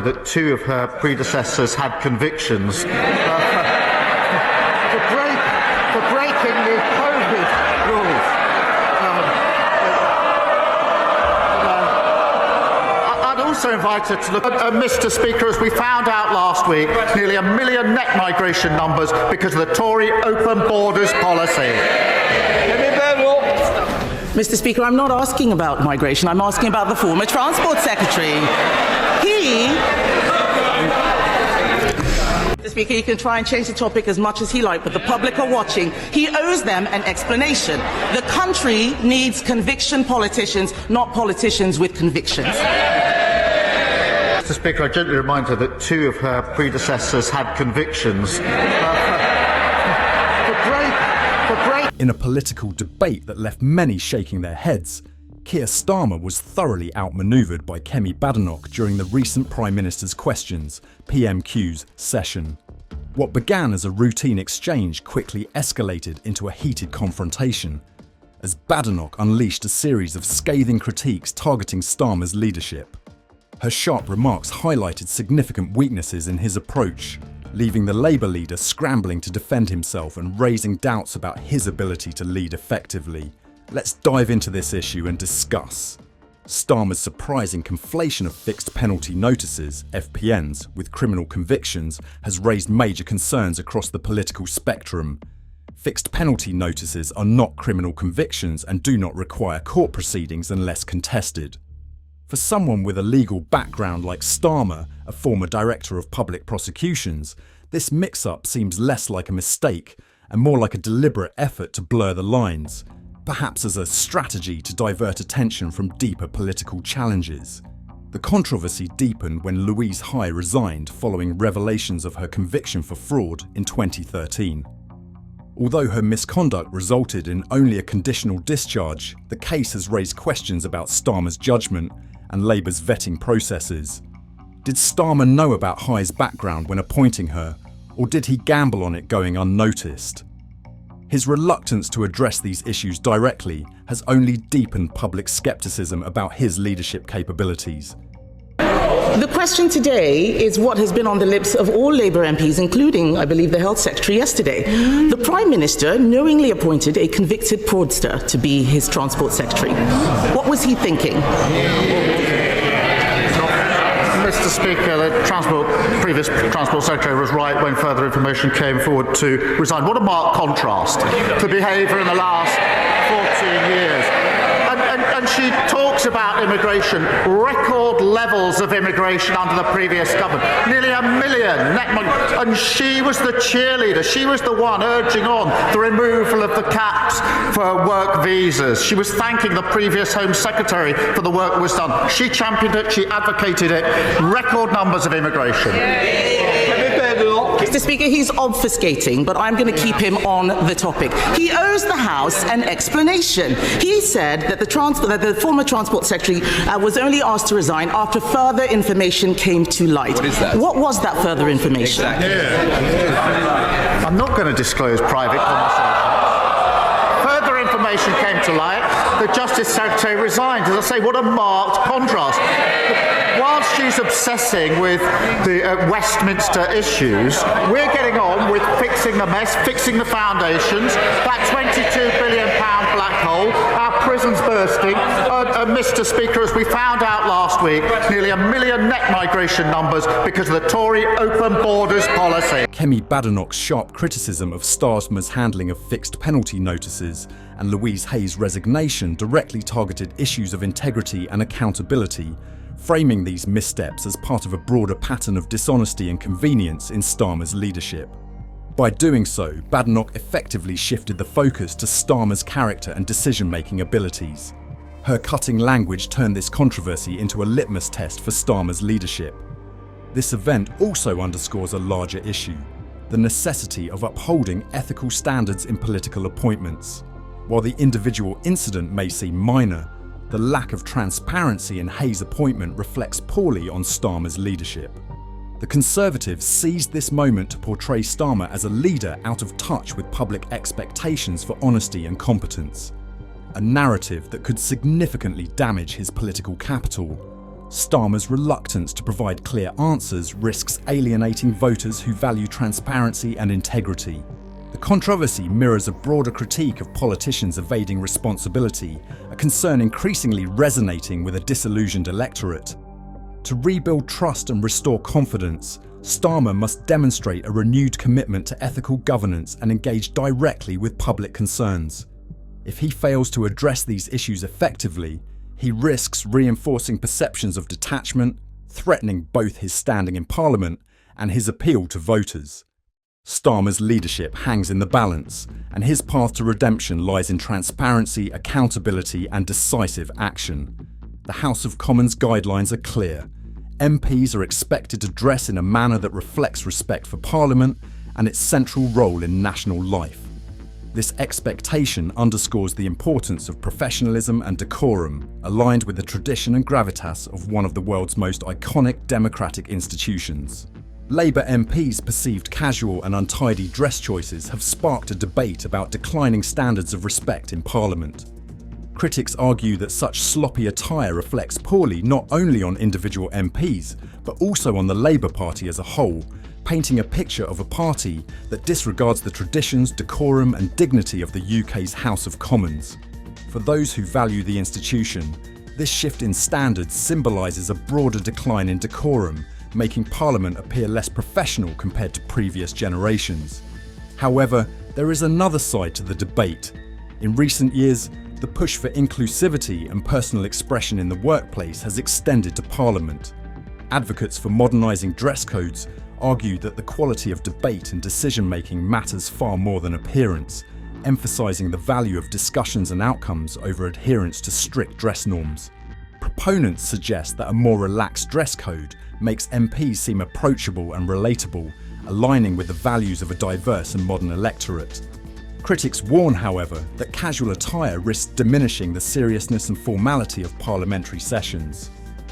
that two of her predecessors had convictions for breaking the COVID rules. I'd also invite her to look at Mr. Speaker, as we found out last week, nearly 1 million net migration numbers because of the Tory open borders policy. Kemi Badenoch. Mr. Speaker, I'm not asking about migration. I'm asking about the former Transport Secretary. Mr. Speaker, you can try and change the topic as much as he likes, but the public are watching. He owes them an explanation. The country needs conviction politicians, not politicians with convictions. Mr. Speaker, I gently remind her that two of her predecessors had convictions In a political debate that left many shaking their heads, Keir Starmer was thoroughly outmanoeuvred by Kemi Badenoch during the recent Prime Minister's Questions (PMQs) session. What began as a routine exchange quickly escalated into a heated confrontation, as Badenoch unleashed a series of scathing critiques targeting Starmer's leadership. Her sharp remarks highlighted significant weaknesses in his approach, leaving the Labour leader scrambling to defend himself and raising doubts about his ability to lead effectively. Let's dive into this issue and discuss. Starmer's surprising conflation of fixed penalty notices, FPNs, with criminal convictions has raised major concerns across the political spectrum. Fixed penalty notices are not criminal convictions and do not require court proceedings unless contested. For someone with a legal background like Starmer, a former director of public prosecutions, this mix-up seems less like a mistake and more like a deliberate effort to blur the lines, perhaps as a strategy to divert attention from deeper political challenges. The controversy deepened when Louise High resigned following revelations of her conviction for fraud in 2013. Although her misconduct resulted in only a conditional discharge, the case has raised questions about Starmer's judgment and Labour's vetting processes. Did Starmer know about High's background when appointing her, or did he gamble on it going unnoticed? His reluctance to address these issues directly has only deepened public scepticism about his leadership capabilities. The question today is what has been on the lips of all Labour MPs, including, I believe, the Health Secretary yesterday. The Prime Minister knowingly appointed a convicted fraudster to be his Transport Secretary. What was he thinking? Mr. Speaker, the previous Transport Secretary was right when further information came forward to resign. What a marked contrast to behaviour in the last 14 years. And she talks about immigration, record levels of immigration under the previous government, nearly 1 million net money. And she was the cheerleader. She was the one urging on the removal of the caps for work visas. She was thanking the previous Home Secretary for the work that was done. She championed it. She advocated it. Record numbers of immigration. Mr. Speaker, he's obfuscating, but I'm going to keep him on the topic. He owes the House an explanation. He said that the former Transport Secretary was only asked to resign after further information came to light. What is that? What was that further information? Exactly. I'm not going to disclose private conversations. Further information came to light. The Justice Secretary resigned. As I say, what a marked contrast. Whilst she's obsessing with the Westminster issues, we're getting on with fixing the mess, fixing the foundations, that £22 billion black hole, our prisons bursting. Mr. Speaker, as we found out last week, nearly 1 million net migration numbers because of the Tory open borders policy. Kemi Badenoch's sharp criticism of Starmer's handling of fixed penalty notices and Louise Hay's resignation directly targeted issues of integrity and accountability, framing these missteps as part of a broader pattern of dishonesty and convenience in Starmer's leadership. By doing so, Badenoch effectively shifted the focus to Starmer's character and decision-making abilities. Her cutting language turned this controversy into a litmus test for Starmer's leadership. This event also underscores a larger issue: the necessity of upholding ethical standards in political appointments. While the individual incident may seem minor, the lack of transparency in Hay's appointment reflects poorly on Starmer's leadership. The Conservatives seized this moment to portray Starmer as a leader out of touch with public expectations for honesty and competence, a narrative that could significantly damage his political capital. Starmer's reluctance to provide clear answers risks alienating voters who value transparency and integrity. The controversy mirrors a broader critique of politicians evading responsibility, a concern increasingly resonating with a disillusioned electorate. To rebuild trust and restore confidence, Starmer must demonstrate a renewed commitment to ethical governance and engage directly with public concerns. If he fails to address these issues effectively, he risks reinforcing perceptions of detachment, threatening both his standing in Parliament and his appeal to voters. Starmer's leadership hangs in the balance, and his path to redemption lies in transparency, accountability and decisive action. The House of Commons guidelines are clear. MPs are expected to dress in a manner that reflects respect for Parliament and its central role in national life. This expectation underscores the importance of professionalism and decorum, aligned with the tradition and gravitas of one of the world's most iconic democratic institutions. Labour MPs' perceived casual and untidy dress choices have sparked a debate about declining standards of respect in Parliament. Critics argue that such sloppy attire reflects poorly not only on individual MPs, but also on the Labour Party as a whole, painting a picture of a party that disregards the traditions, decorum and dignity of the UK's House of Commons. For those who value the institution, this shift in standards symbolises a broader decline in decorum, making Parliament appear less professional compared to previous generations. However, there is another side to the debate. In recent years, the push for inclusivity and personal expression in the workplace has extended to Parliament. Advocates for modernising dress codes argue that the quality of debate and decision-making matters far more than appearance, emphasising the value of discussions and outcomes over adherence to strict dress norms. Proponents suggest that a more relaxed dress code makes MPs seem approachable and relatable, aligning with the values of a diverse and modern electorate. Critics warn, however, that casual attire risks diminishing the seriousness and formality of parliamentary sessions.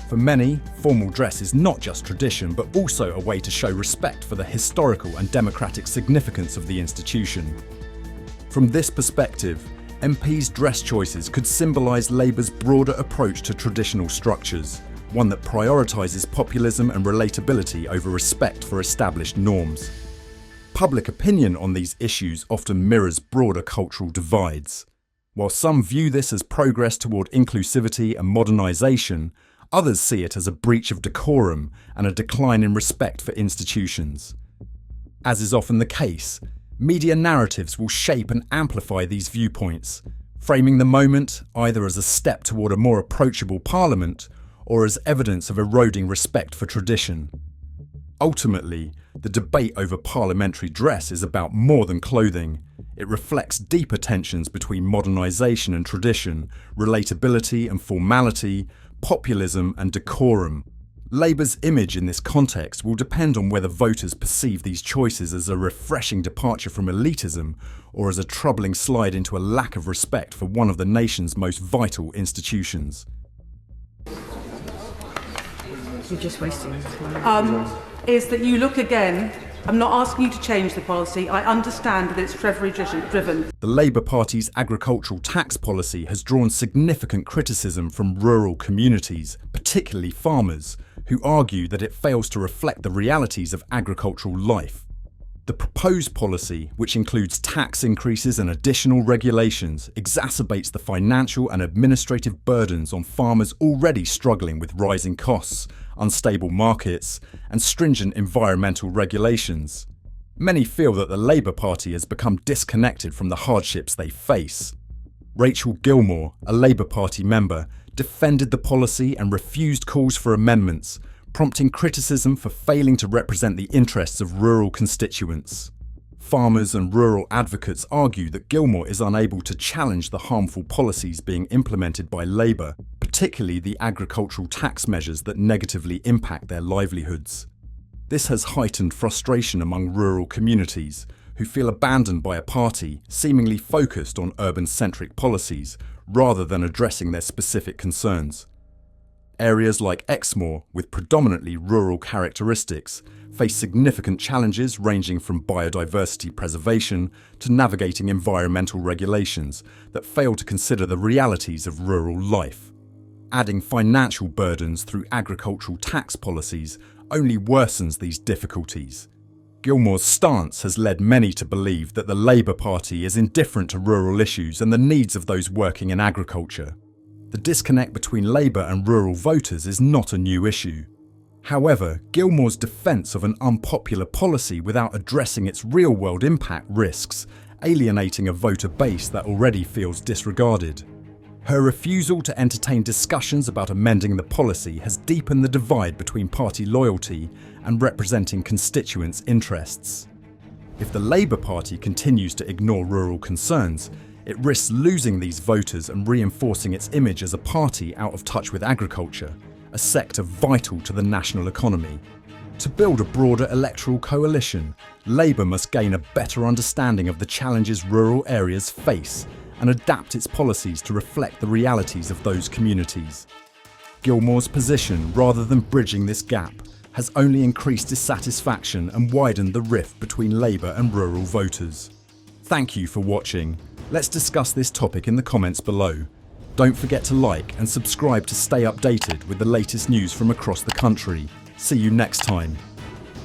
For many, formal dress is not just tradition, but also a way to show respect for the historical and democratic significance of the institution. From this perspective, MPs' dress choices could symbolise Labour's broader approach to traditional structures, one that prioritises populism and relatability over respect for established norms. Public opinion on these issues often mirrors broader cultural divides. While some view this as progress toward inclusivity and modernisation, others see it as a breach of decorum and a decline in respect for institutions. As is often the case, media narratives will shape and amplify these viewpoints, framing the moment either as a step toward a more approachable Parliament or as evidence of eroding respect for tradition. Ultimately, the debate over parliamentary dress is about more than clothing. It reflects deeper tensions between modernisation and tradition, relatability and formality, populism and decorum. Labour's image in this context will depend on whether voters perceive these choices as a refreshing departure from elitism or as a troubling slide into a lack of respect for one of the nation's most vital institutions. You're just wasting time. Is that you look again. I'm not asking you to change the policy. I understand that it's Treasury driven. The Labour Party's agricultural tax policy has drawn significant criticism from rural communities, particularly farmers, who argue that it fails to reflect the realities of agricultural life. The proposed policy, which includes tax increases and additional regulations, exacerbates the financial and administrative burdens on farmers already struggling with rising costs, unstable markets, and stringent environmental regulations. Many feel that the Labour Party has become disconnected from the hardships they face. Rachel Gilmore, a Labour Party member, defended the policy and refused calls for amendments, prompting criticism for failing to represent the interests of rural constituents. Farmers and rural advocates argue that Gilmore is unable to challenge the harmful policies being implemented by Labour, particularly the agricultural tax measures that negatively impact their livelihoods. This has heightened frustration among rural communities, who feel abandoned by a party seemingly focused on urban-centric policies rather than addressing their specific concerns. Areas like Exmoor, with predominantly rural characteristics, face significant challenges ranging from biodiversity preservation to navigating environmental regulations that fail to consider the realities of rural life. Adding financial burdens through agricultural tax policies only worsens these difficulties. Gilmore's stance has led many to believe that the Labour Party is indifferent to rural issues and the needs of those working in agriculture. The disconnect between Labour and rural voters is not a new issue. However, Gilmore's defence of an unpopular policy without addressing its real-world impact risks alienating a voter base that already feels disregarded. Her refusal to entertain discussions about amending the policy has deepened the divide between party loyalty and representing constituents' interests. If the Labour Party continues to ignore rural concerns, it risks losing these voters and reinforcing its image as a party out of touch with agriculture, a sector vital to the national economy. To build a broader electoral coalition, Labour must gain a better understanding of the challenges rural areas face and adapt its policies to reflect the realities of those communities. Gilmore's position, rather than bridging this gap, has only increased dissatisfaction and widened the rift between Labour and rural voters. Thank you for watching. Let's discuss this topic in the comments below. Don't forget to like and subscribe to stay updated with the latest news from across the country. See you next time.